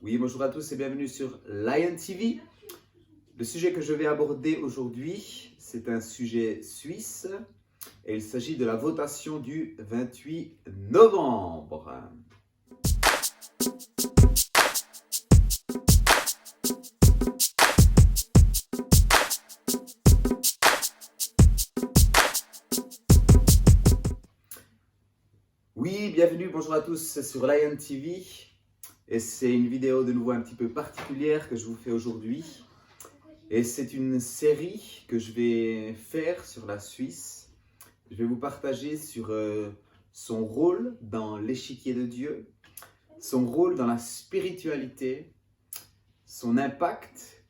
Oui, bonjour à tous et bienvenue sur Lion TV. Le sujet que je vais aborder aujourd'hui, c'est un sujet suisse et il s'agit de la votation du 28 novembre. Oui, bienvenue, bonjour à tous sur Lion TV. Et c'est une vidéo de nouveau un petit peu particulière que je vous fais aujourd'hui. Et c'est une série que je vais faire sur la Suisse. Je vais vous partager sur son rôle dans l'échiquier de Dieu, son rôle dans la spiritualité, son impact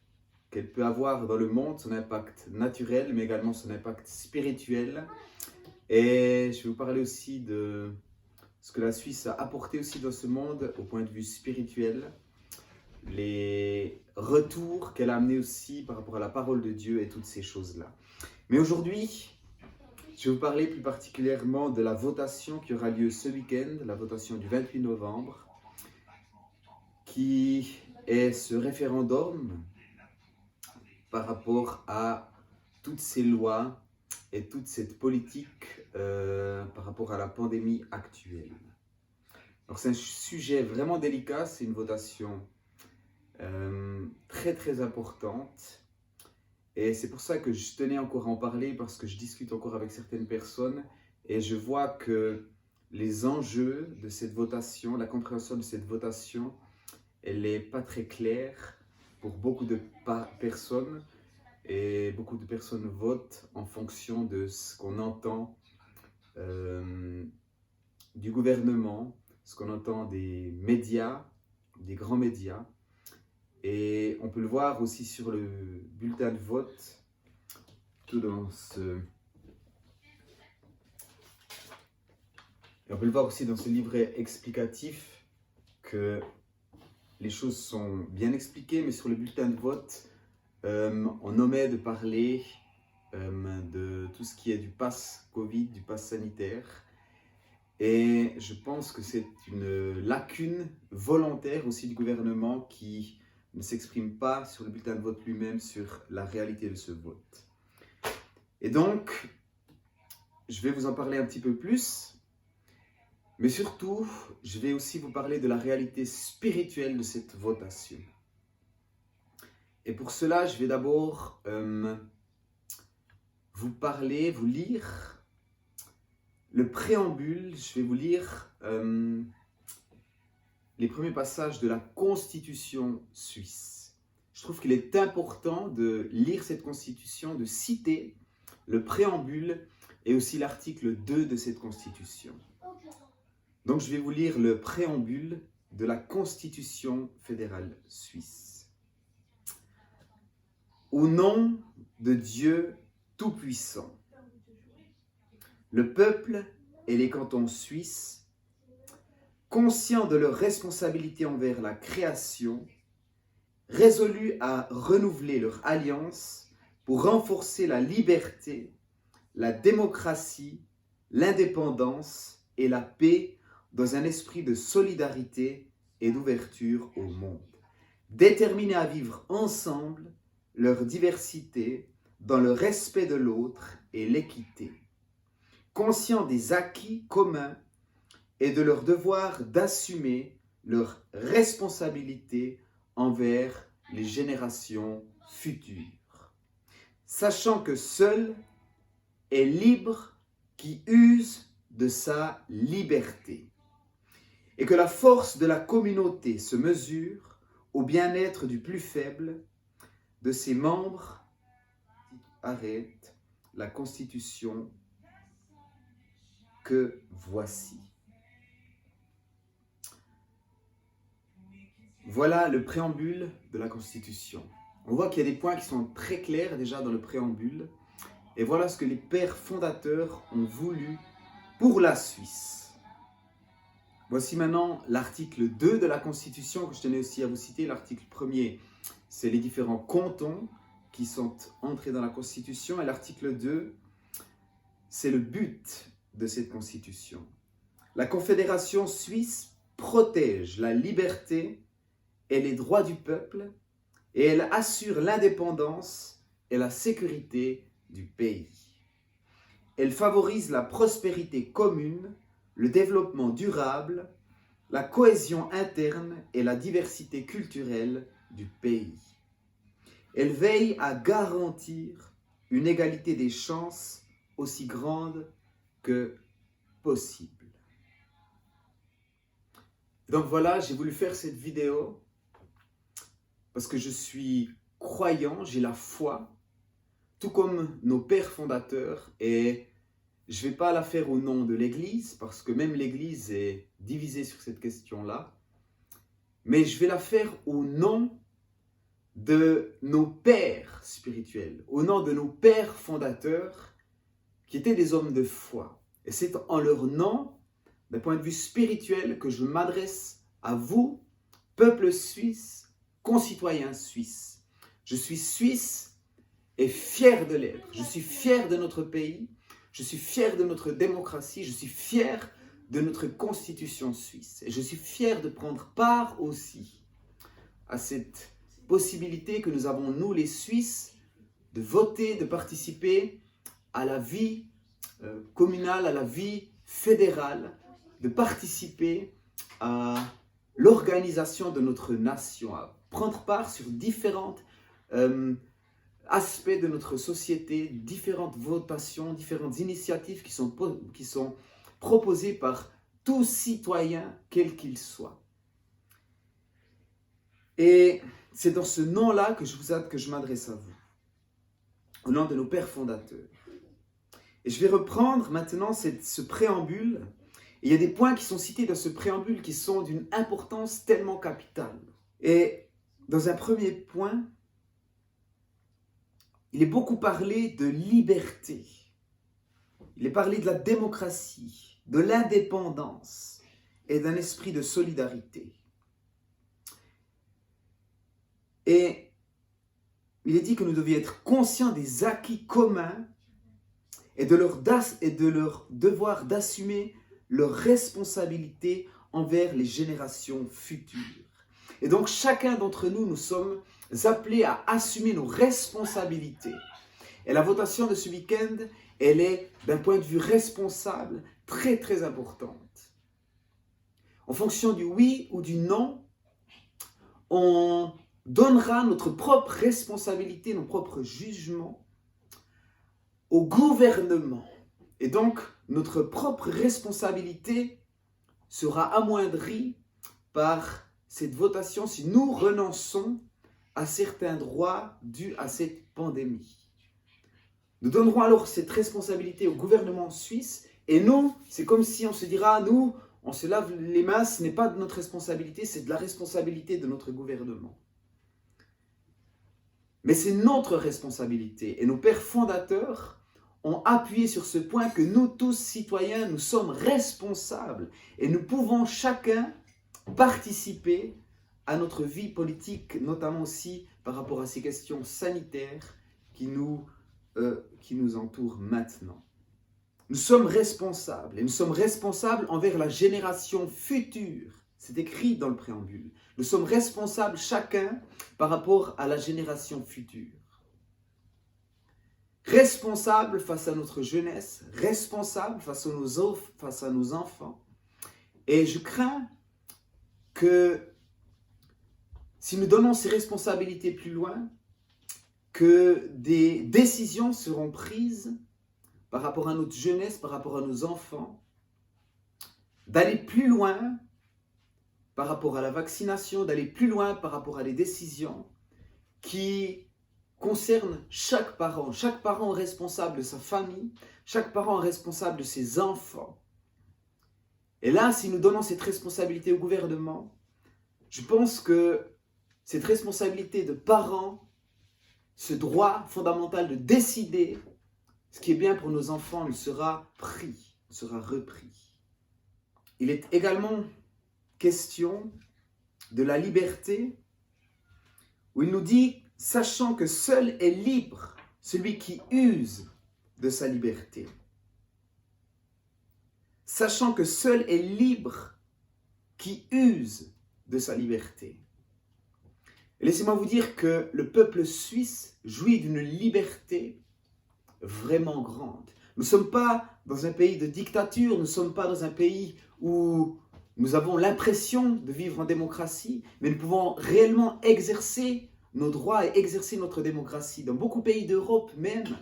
qu'elle peut avoir dans le monde, son impact naturel, mais également son impact spirituel. Et je vais vous parler aussi de ce que la Suisse a apporté aussi dans ce monde au point de vue spirituel, les retours qu'elle a amenés aussi par rapport à la parole de Dieu et toutes ces choses-là. Mais aujourd'hui, je vais vous parler plus particulièrement de la votation qui aura lieu ce week-end, la votation du 28 novembre, qui est ce référendum par rapport à toutes ces lois et toute cette politique par rapport à la pandémie actuelle. Donc c'est un sujet vraiment délicat, c'est une votation très très importante. Et c'est pour ça que je tenais encore à en parler, parce que je discute encore avec certaines personnes et je vois que les enjeux de cette votation, la compréhension de cette votation, elle n'est pas très claire pour beaucoup de personnes. Et beaucoup de personnes votent en fonction de ce qu'on entend du gouvernement, ce qu'on entend des médias, des grands médias. Et on peut le voir aussi sur le bulletin de vote, tout dans ce... Et on peut le voir aussi dans ce livret explicatif que les choses sont bien expliquées, mais sur le bulletin de vote, on omet de parler de tout ce qui est du pass Covid, du pass sanitaire. Et je pense que c'est une lacune volontaire aussi du gouvernement qui ne s'exprime pas sur le bulletin de vote lui-même sur la réalité de ce vote. Et donc, je vais vous en parler un petit peu plus, mais surtout, je vais aussi vous parler de la réalité spirituelle de cette votation. Et pour cela, je vais d'abord vous lire le préambule. Je vais vous lire les premiers passages de la Constitution suisse. Je trouve qu'il est important de lire cette Constitution, de citer le préambule et aussi l'article 2 de cette Constitution. Donc je vais vous lire le préambule de la Constitution fédérale suisse. Au nom de Dieu Tout-Puissant, le peuple et les cantons suisses, conscients de leur responsabilité envers la création, résolus à renouveler leur alliance pour renforcer la liberté, la démocratie, l'indépendance et la paix dans un esprit de solidarité et d'ouverture au monde, déterminés à vivre ensemble leur diversité dans le respect de l'autre et l'équité, conscients des acquis communs et de leur devoir d'assumer leur responsabilité envers les générations futures, sachant que seul est libre qui use de sa liberté, et que la force de la communauté se mesure au bien-être du plus faible, de ses membres. Arrête la Constitution que voici. Voilà le préambule de la Constitution. On voit qu'il y a des points qui sont très clairs déjà dans le préambule. Et voilà ce que les pères fondateurs ont voulu pour la Suisse. Voici maintenant l'article 2 de la Constitution que je tenais aussi à vous citer. L'article 1er, c'est les différents cantons qui sont entrés dans la Constitution. Et l'article 2, c'est le but de cette Constitution. La Confédération suisse protège la liberté et les droits du peuple et elle assure l'indépendance et la sécurité du pays. Elle favorise la prospérité commune, le développement durable, la cohésion interne et la diversité culturelle du pays. Elle veille à garantir une égalité des chances aussi grande que possible. Donc voilà, j'ai voulu faire cette vidéo parce que je suis croyant, j'ai la foi, tout comme nos pères fondateurs, et je ne vais pas la faire au nom de l'Église, parce que même l'Église est divisée sur cette question-là, mais je vais la faire au nom de nos pères spirituels, au nom de nos pères fondateurs, qui étaient des hommes de foi. Et c'est en leur nom, d'un point de vue spirituel, que je m'adresse à vous, peuple suisse, concitoyens suisses. Je suis suisse et fier de l'être. Je suis fier de notre pays. Je suis fier de notre démocratie. Je suis fier de notre constitution suisse. Et je suis fier de prendre part aussi à cette possibilité que nous avons, nous les Suisses, de voter, de participer à la vie communale, à la vie fédérale, de participer à l'organisation de notre nation, à prendre part sur différents aspects de notre société, différentes votations, différentes initiatives qui sont proposées par tout citoyen, quel qu'il soit. Et c'est dans ce nom-là que je m'adresse à vous, au nom de nos pères fondateurs. Et je vais reprendre maintenant ce préambule. Et il y a des points qui sont cités dans ce préambule qui sont d'une importance tellement capitale. Et dans un premier point, il est beaucoup parlé de liberté. Il est parlé de la démocratie, de l'indépendance et d'un esprit de solidarité. Et il est dit que nous devions être conscients des acquis communs et de leur devoir d'assumer leurs responsabilités envers les générations futures. Et donc chacun d'entre nous, nous sommes appelés à assumer nos responsabilités. Et la votation de ce week-end, elle est d'un point de vue responsable très très importante. En fonction du oui ou du non, on donnera notre propre responsabilité, nos propres jugements au gouvernement. Et donc, notre propre responsabilité sera amoindrie par cette votation si nous renonçons à certains droits dus à cette pandémie. Nous donnerons alors cette responsabilité au gouvernement suisse et nous, c'est comme si on se dira, nous, on se lave les mains, ce n'est pas de notre responsabilité, c'est de la responsabilité de notre gouvernement. Mais c'est notre responsabilité et nos pères fondateurs ont appuyé sur ce point que nous tous citoyens, nous sommes responsables et nous pouvons chacun participer à notre vie politique, notamment aussi par rapport à ces questions sanitaires qui nous entourent maintenant. Nous sommes responsables et nous sommes responsables envers la génération future. C'est écrit dans le préambule. Nous sommes responsables chacun par rapport à la génération future. Responsables face à notre jeunesse, responsables face à nos enfants. Et je crains que si nous donnons ces responsabilités plus loin, que des décisions seront prises par rapport à notre jeunesse, par rapport à nos enfants, d'aller plus loin par rapport à la vaccination, d'aller plus loin par rapport à des décisions qui concernent chaque parent. Chaque parent est responsable de sa famille, chaque parent est responsable de ses enfants. Et là, si nous donnons cette responsabilité au gouvernement, je pense que cette responsabilité de parents, ce droit fondamental de décider ce qui est bien pour nos enfants, il sera pris, sera repris. Il est également question de la liberté, où il nous dit, sachant que seul est libre celui qui use de sa liberté. Sachant que seul est libre qui use de sa liberté. Et laissez-moi vous dire que le peuple suisse jouit d'une liberté vraiment grande. Nous ne sommes pas dans un pays de dictature, nous ne sommes pas dans un pays où nous avons l'impression de vivre en démocratie, mais nous pouvons réellement exercer nos droits et exercer notre démocratie. Dans beaucoup de pays d'Europe même,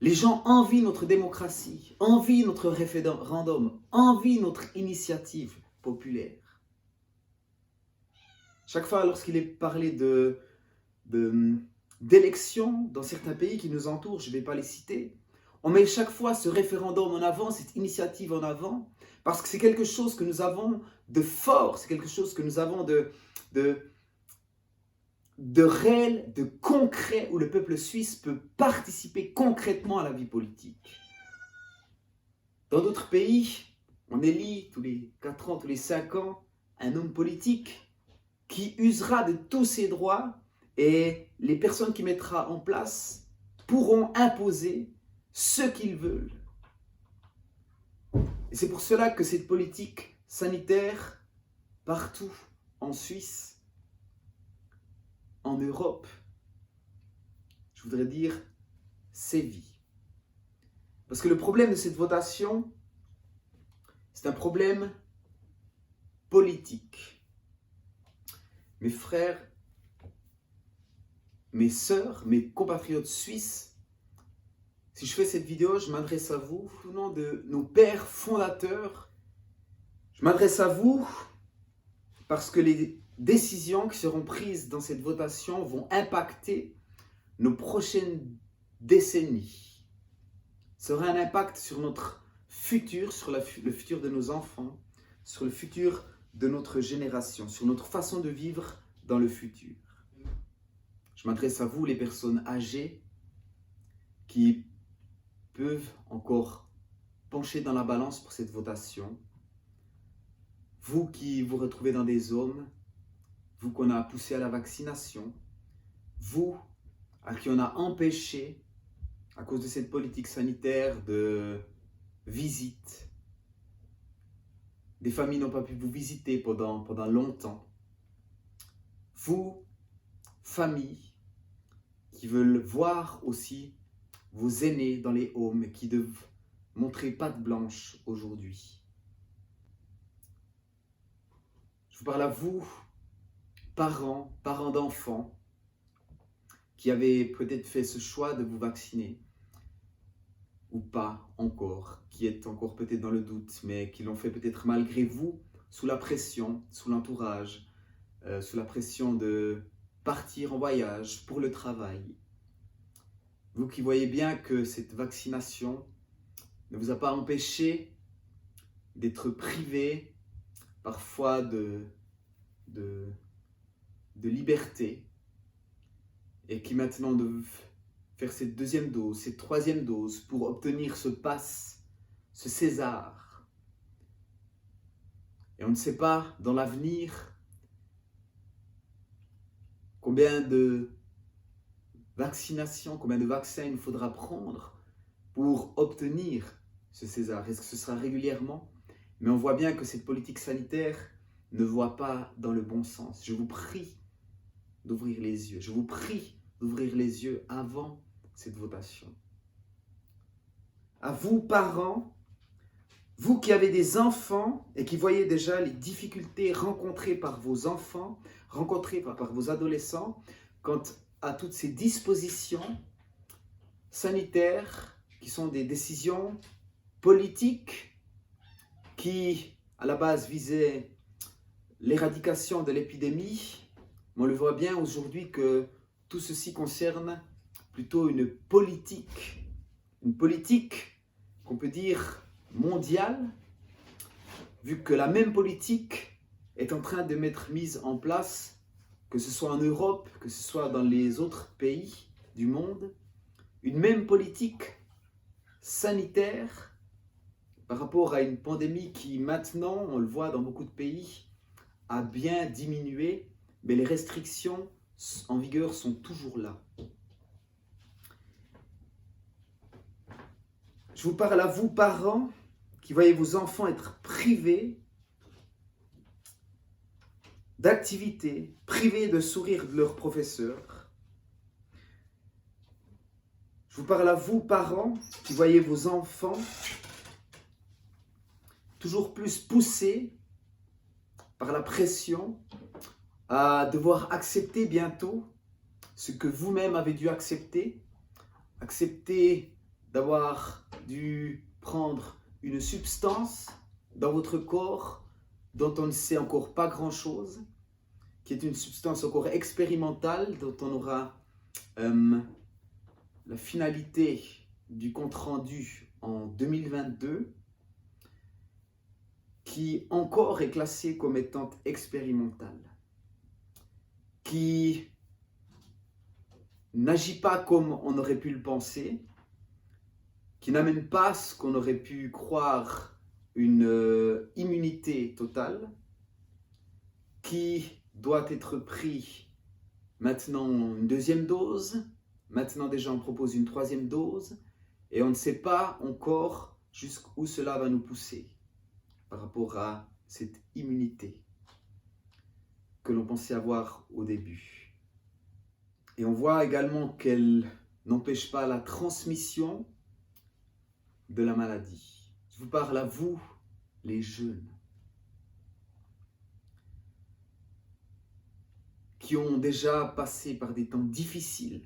les gens envient notre démocratie, envient notre référendum, envient notre initiative populaire. Chaque fois lorsqu'il est parlé d'élections dans certains pays qui nous entourent, je ne vais pas les citer, on met chaque fois ce référendum en avant, cette initiative en avant, parce que c'est quelque chose que nous avons de fort, c'est quelque chose que nous avons de réel, de concret, où le peuple suisse peut participer concrètement à la vie politique. Dans d'autres pays, on élit tous les 4 ans, tous les 5 ans, un homme politique qui usera de tous ses droits et les personnes qu'il mettra en place pourront imposer ce qu'ils veulent. Et c'est pour cela que cette politique sanitaire, partout en Suisse, en Europe, je voudrais dire, sévit. Parce que le problème de cette votation, c'est un problème politique. Mes frères, mes sœurs, mes compatriotes suisses, si je fais cette vidéo, je m'adresse à vous au nom de nos pères fondateurs. Je m'adresse à vous parce que les décisions qui seront prises dans cette votation vont impacter nos prochaines décennies. Ça aura un impact sur notre futur, sur le futur de nos enfants, sur le futur de notre génération, sur notre façon de vivre dans le futur. Je m'adresse à vous, les personnes âgées, qui peuvent encore pencher dans la balance pour cette votation. Vous qui vous retrouvez dans des zones, vous qu'on a poussé à la vaccination, vous à qui on a empêché, à cause de cette politique sanitaire, de visite. Des familles n'ont pas pu vous visiter pendant longtemps. Vous, familles, qui veulent voir aussi vos aînés dans les homes, qui doivent montrer patte blanche aujourd'hui. Je vous parle à vous, parents d'enfants, qui avez peut-être fait ce choix de vous vacciner, ou pas encore, qui êtes encore peut-être dans le doute, mais qui l'ont fait peut-être malgré vous, sous la pression, sous l'entourage, sous la pression de partir en voyage pour le travail. Vous qui voyez bien que cette vaccination ne vous a pas empêché d'être privé parfois de liberté, et qui maintenant doivent faire cette deuxième dose, cette troisième dose pour obtenir ce pass, ce César. Et on ne sait pas dans l'avenir combien de vaccinations, combien de vaccins il faudra prendre pour obtenir ce César. Est-ce que ce sera régulièrement? Mais on voit bien que cette politique sanitaire ne voit pas dans le bon sens. Je vous prie d'ouvrir les yeux. Je vous prie d'ouvrir les yeux avant cette votation. À vous, parents, vous qui avez des enfants et qui voyez déjà les difficultés rencontrées par vos enfants, rencontrées par vos adolescents, quant à toutes ces dispositions sanitaires qui sont des décisions politiques qui, à la base, visaient l'éradication de l'épidémie. On le voit bien aujourd'hui que tout ceci concerne plutôt une politique qu'on peut dire mondiale, vu que la même politique est en train de m'être mise en place, que ce soit en Europe, que ce soit dans les autres pays du monde, une même politique sanitaire par rapport à une pandémie qui maintenant, on le voit dans beaucoup de pays, a bien diminué, mais les restrictions en vigueur sont toujours là. Je vous parle à vous, parents, qui voyez vos enfants être privés d'activités, privés de sourire de leurs professeurs. Je vous parle à vous, parents, qui voyez vos enfants toujours plus poussés par la pression à devoir accepter bientôt ce que vous-même avez dû accepter, accepter d'avoir dû prendre une substance dans votre corps dont on ne sait encore pas grand-chose, qui est une substance encore expérimentale, dont on aura la finalité du compte-rendu en 2022, qui encore est classée comme étant expérimentale, qui n'agit pas comme on aurait pu le penser, qui n'amène pas ce qu'on aurait pu croire une immunité totale, qui doit être pris maintenant une deuxième dose, maintenant déjà on propose une troisième dose, et on ne sait pas encore jusqu'où cela va nous pousser par rapport à cette immunité que l'on pensait avoir au début. Et on voit également qu'elle n'empêche pas la transmission de la maladie. Je vous parle à vous, les jeunes, qui ont déjà passé par des temps difficiles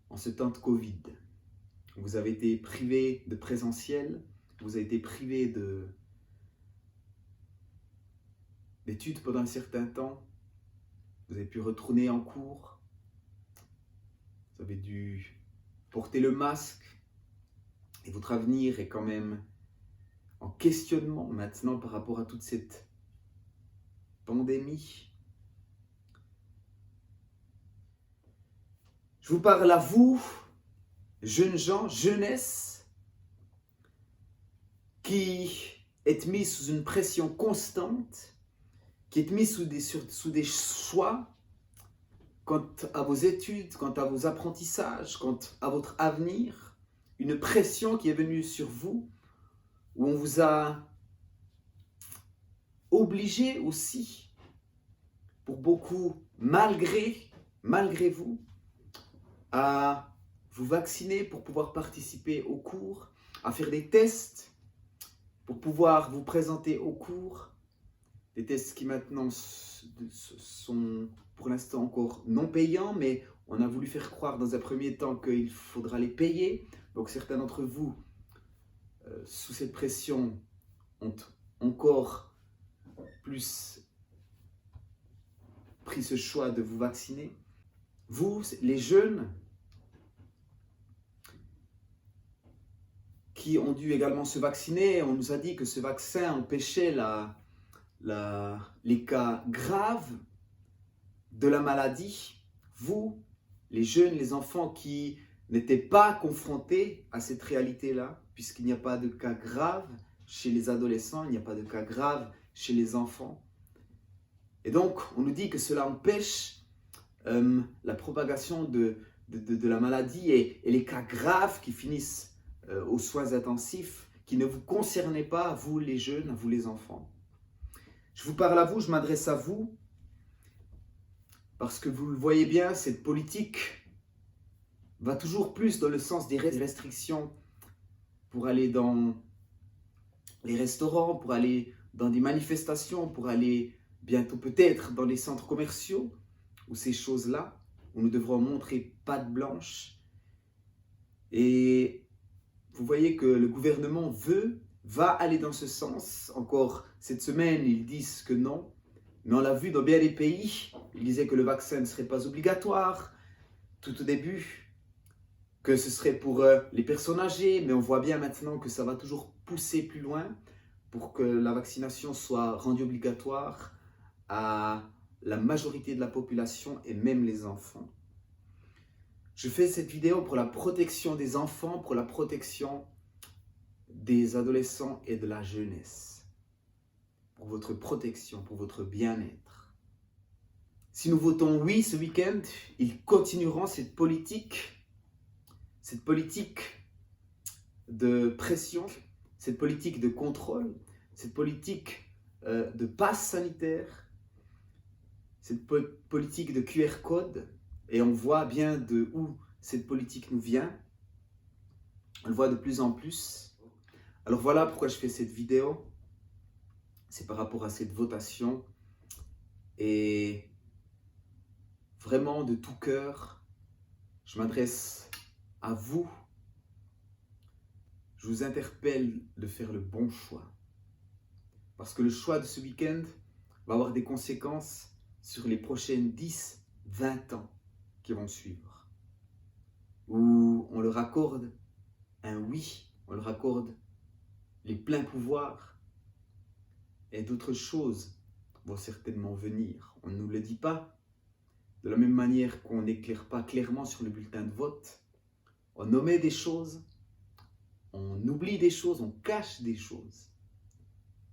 en ce temps de Covid. Vous avez été privés de présentiel, vous avez été privés d'études pendant un certain temps, vous avez pu retourner en cours, vous avez dû porter le masque, et votre avenir est quand même en questionnement maintenant par rapport à toute cette pandémie. Je vous parle à vous, jeunes gens, jeunesse, qui êtes mis sous une pression constante, qui êtes mis sous des choix quant à vos études, quant à vos apprentissages, quant à votre avenir, une pression qui est venue sur vous, où on vous a obligé aussi, pour beaucoup, malgré vous, à vous vacciner pour pouvoir participer aux cours, à faire des tests pour pouvoir vous présenter aux cours, des tests qui maintenant sont pour l'instant encore non payants, mais on a voulu faire croire dans un premier temps qu'il faudra les payer. Donc certains d'entre vous, sous cette pression, ont encore plus pris ce choix de vous vacciner. Vous, les jeunes, qui ont dû également se vacciner, on nous a dit que ce vaccin empêchait les cas graves de la maladie. Vous, les jeunes, les enfants qui n'étaient pas confrontés à cette réalité-là, puisqu'il n'y a pas de cas graves chez les adolescents, il n'y a pas de cas graves chez les enfants. Et donc, on nous dit que cela empêche la propagation de la maladie et les cas graves qui finissent aux soins intensifs, qui ne vous concernaient pas, vous les jeunes, vous les enfants. Je vous parle à vous, je m'adresse à vous, parce que vous le voyez bien, cette politique va toujours plus dans le sens des restrictions pour aller dans les restaurants, pour aller dans des manifestations, pour aller bientôt peut-être dans les centres commerciaux, ou ces choses-là, où nous devrons montrer patte blanche. Et vous voyez que le gouvernement va aller dans ce sens. Encore cette semaine, ils disent que non. Mais on l'a vu dans bien des pays, ils disaient que le vaccin ne serait pas obligatoire, tout au début, que ce serait pour les personnes âgées, mais on voit bien maintenant que ça va toujours pousser plus loin pour que la vaccination soit rendue obligatoire à la majorité de la population et même les enfants. Je fais cette vidéo pour la protection des enfants, pour la protection des adolescents et de la jeunesse. Pour votre protection, pour votre bien-être. Si nous votons oui ce week-end, ils continueront cette politique de pression, cette politique de contrôle, cette politique de passe sanitaire, cette politique de QR code, et on voit bien de où cette politique nous vient. On le voit de plus en plus. Alors voilà pourquoi je fais cette vidéo. C'est par rapport à cette votation. Et vraiment de tout cœur, je m'adresse à vous. Je vous interpelle de faire le bon choix. Parce que le choix de ce week-end va avoir des conséquences sur les prochaines 10, 20 ans qui vont suivre. Où on leur accorde un oui, on leur accorde les pleins pouvoirs. Et d'autres choses vont certainement venir. On ne nous le dit pas. De la même manière qu'on n'éclaire pas clairement sur le bulletin de vote, on omet des choses, on oublie des choses, on cache des choses,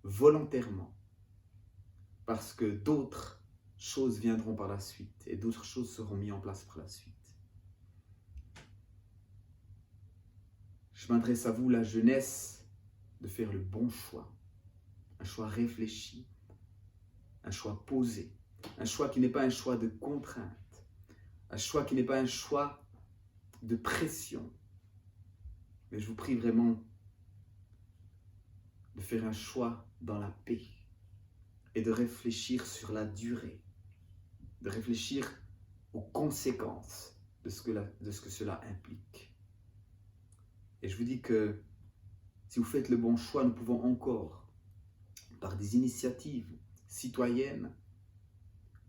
volontairement. Parce que d'autres choses viendront par la suite et d'autres choses seront mises en place par la suite. Je m'adresse à vous, la jeunesse, de faire le bon choix. Un choix réfléchi, un choix posé, un choix qui n'est pas un choix de contrainte, un choix qui n'est pas un choix de pression. Mais je vous prie vraiment de faire un choix dans la paix et de réfléchir sur la durée, de réfléchir aux conséquences de ce que cela implique. Et je vous dis que si vous faites le bon choix, nous pouvons encore, par des initiatives citoyennes,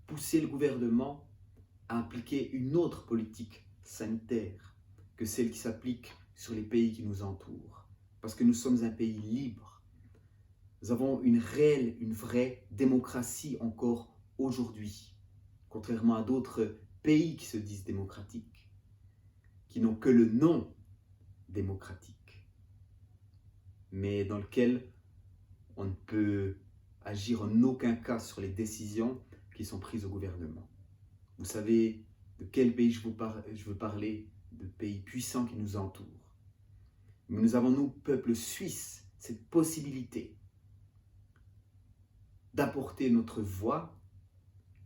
pousser le gouvernement à appliquer une autre politique sanitaire que celle qui s'applique sur les pays qui nous entourent. Parce que nous sommes un pays libre. Nous avons une réelle, une vraie démocratie encore aujourd'hui, contrairement à d'autres pays qui se disent démocratiques, qui n'ont que le nom démocratique, mais dans lequel on ne peut agir en aucun cas sur les décisions qui sont prises au gouvernement. Vous savez de quel pays je veux parler, de pays puissants qui nous entourent. Mais nous avons, nous, peuple suisse, cette possibilité d'apporter notre voix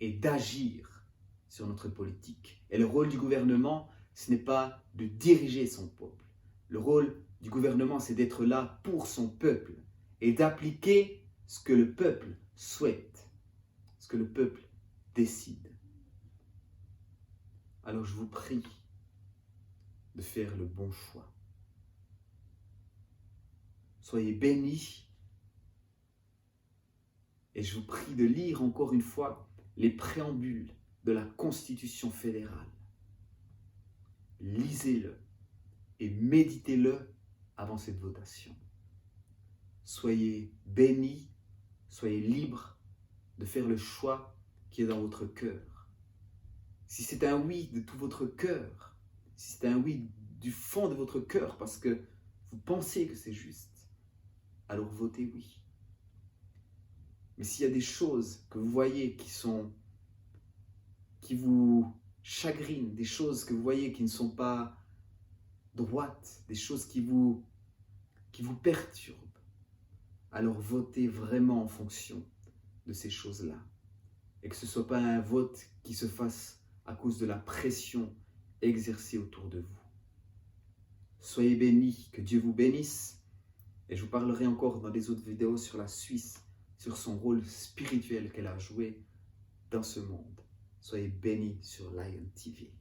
et d'agir sur notre politique. Et le rôle du gouvernement, ce n'est pas de diriger son peuple. Le rôle du gouvernement, c'est d'être là pour son peuple et d'appliquer ce que le peuple souhaite, ce que le peuple décide. Alors je vous prie de faire le bon choix. Soyez bénis et je vous prie de lire encore une fois les préambules de la Constitution fédérale. Lisez-le et méditez-le avant cette votation. Soyez bénis, soyez libres de faire le choix qui est dans votre cœur. Si c'est un oui de tout votre cœur, si c'est un oui du fond de votre cœur parce que vous pensez que c'est juste, alors votez oui. Mais s'il y a des choses que vous voyez qui vous chagrinent, des choses que vous voyez qui ne sont pas droites, des choses qui vous perturbent, alors votez vraiment en fonction de ces choses-là. Et que ce ne soit pas un vote qui se fasse à cause de la pression exercée autour de vous. Soyez bénis, que Dieu vous bénisse. Et je vous parlerai encore dans des autres vidéos sur la Suisse, sur son rôle spirituel qu'elle a joué dans ce monde. Soyez bénis sur Lion TV.